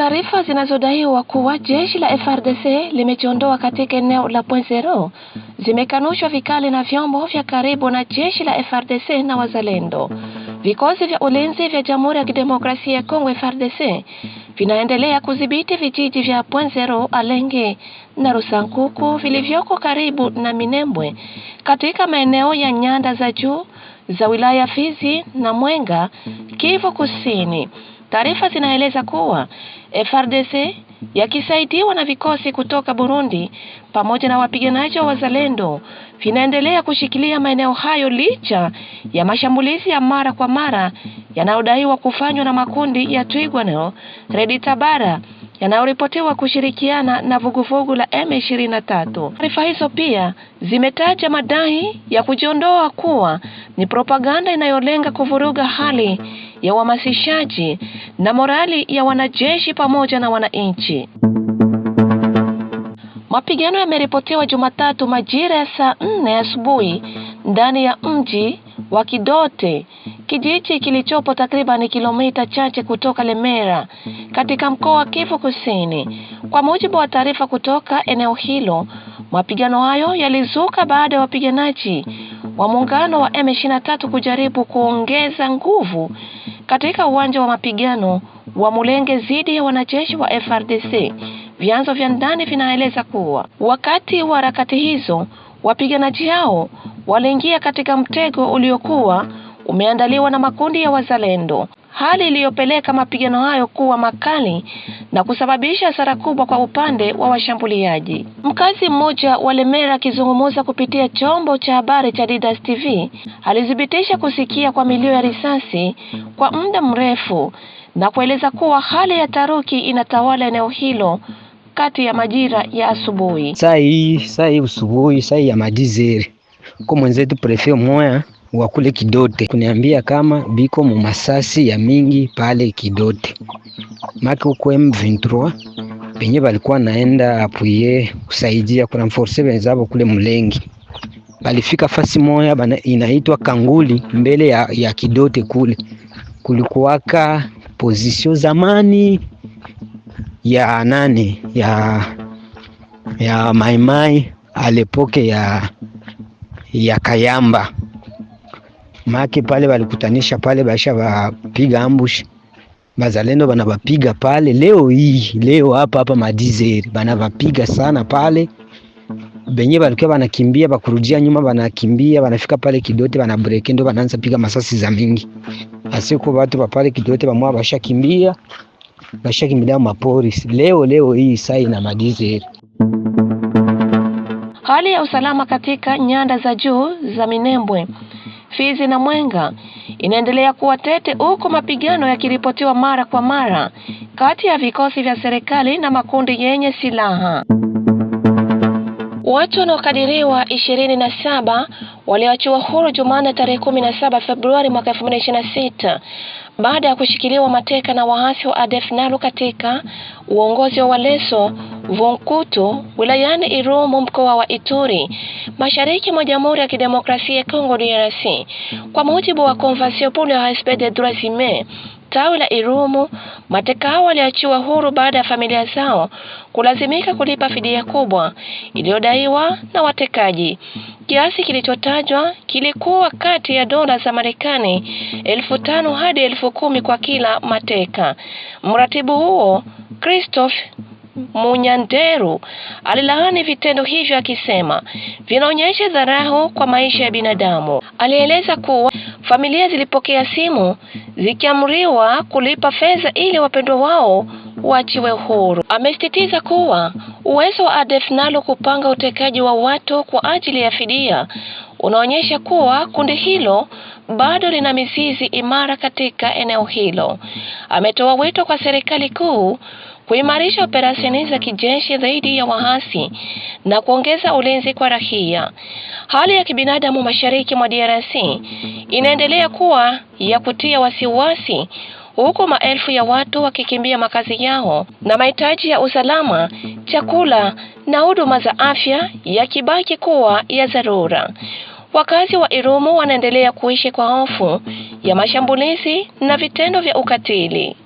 Taarifa zinazodaiwa kuwa jeshi la FARDC limejiondoa katika eneo la Point Zero zimekanushwa vikali na vyombo vya karibu na jeshi la FARDC na wazalendo. Vikosi vya ulinzi vya Jamhuri ya Kidemokrasia ya Kongo FARDC vinaendelea kudhibiti vijiji vya Point Zero, Alenge na Rusankuku vilivyoko karibu na Minembwe katika maeneo ya nyanda za juu za wilaya Fizi na Mwenga, Kivu Kusini. Taarifa zinaeleza kuwa FARDC yakisaidiwa na vikosi kutoka Burundi pamoja na wapiganaji wa wazalendo vinaendelea kushikilia maeneo hayo licha ya mashambulizi ya mara kwa mara yanayodaiwa kufanywa na makundi ya Twirwaneho, Red Tabara yanayoripotiwa kushirikiana na vuguvugu la M23. Taarifa hizo pia zimetaja madai ya kujiondoa kuwa ni propaganda inayolenga kuvuruga hali ya uhamasishaji na morali ya wanajeshi pamoja na wananchi. Mapigano yameripotiwa Jumatatu majira ya saa 4 asubuhi ndani ya mji wa Kidote, kijiji kilichopo takriban kilomita chache kutoka Lemera katika mkoa wa Kivu Kusini. Kwa mujibu wa taarifa kutoka eneo hilo, mapigano hayo yalizuka baada ya wapiganaji wa muungano wa M23 kujaribu kuongeza nguvu katika uwanja wa mapigano wa Mulenge dhidi ya wanajeshi wa FARDC. Vyanzo vya ndani vinaeleza kuwa wakati wa harakati hizo, wapiganaji hao waliingia katika mtego uliokuwa umeandaliwa na makundi ya wazalendo, hali iliyopeleka mapigano hayo kuwa makali na kusababisha hasara kubwa kwa upande wa washambuliaji. Mkazi mmoja wa Lemera akizungumza kupitia chombo cha habari cha Didas TV alithibitisha kusikia kwa milio ya risasi kwa muda mrefu na kueleza kuwa hali ya taharuki inatawala eneo hilo kati ya majira ya asubuhi. Saa hii usubuhi, saa ya madizeri, kwa mwenzetu prefet moya wa kule Kidote kuniambia kama biko mu masasi ya mingi pale Kidote. Maki huko M23 penye balikuwa naenda apuye kusaidia kuna force wenzao kule Mulengi. Balifika fasi moya inaitwa Kanguli mbele ya Kidote kule. Kulikuwaka position zamani ya nane ya Maimai alepoke ya Kayamba. Maki pale walikutanisha pale basha wapiga ambush. Bazalendo banabapiga pale leo hapa madizeri banabapiga sana pale. Benye balikuwa banakimbia bakurudia nyuma banakimbia banafika pale Kidote banabreke ndo banaanza piga masasi za mingi. Asiko watu pale Kidote bamwa bashakimbia mapolisi. Leo hii sai na madizeri. Hali ya usalama katika nyanda za juu za Minembwe, Fizi na Mwenga inaendelea kuwa tete, huko mapigano yakiripotiwa mara kwa mara kati ya vikosi vya serikali na makundi yenye silaha. Watu wanaokadiriwa 27 waliachiwa huru Jumanne tarehe 17 Februari mwaka 2026 baada ya kushikiliwa mateka na waasi wa ADF NALU katika uongozi wa Waleso Vonkutu wilayani Irumu mkoa wa Ituri mashariki mwa Jamhuri ya Kidemokrasia ya Kongo DRC. Kwa mujibu wa Convention pour le respect des droits humains tawi la Irumu, mateka hao waliachiwa huru baada ya familia zao kulazimika kulipa fidia kubwa iliyodaiwa na watekaji. Kiasi kilichotajwa kilikuwa kati ya dola za Marekani 5,000 hadi 10,000 kwa kila mateka. Mratibu huo Christophe Munyanderu alilaani vitendo hivyo akisema vinaonyesha dharau kwa maisha ya binadamu. Alieleza kuwa familia zilipokea simu zikiamriwa kulipa fedha ili wapendwa wao waachiwe huru. Amesisitiza kuwa uwezo wa ADF NALU kupanga utekaji wa watu kwa ajili ya fidia unaonyesha kuwa kundi hilo bado lina mizizi imara katika eneo hilo. Ametoa wito kwa serikali kuu kuimarisha operesheni za kijeshi dhidi ya waasi na kuongeza ulinzi kwa raia. Hali ya kibinadamu mashariki mwa DRC inaendelea kuwa ya kutia wasiwasi, huku maelfu ya watu wakikimbia makazi yao na mahitaji ya usalama, chakula na huduma za afya yakibaki kuwa ya dharura. Wakazi wa Irumu wanaendelea kuishi kwa hofu ya mashambulizi na vitendo vya ukatili.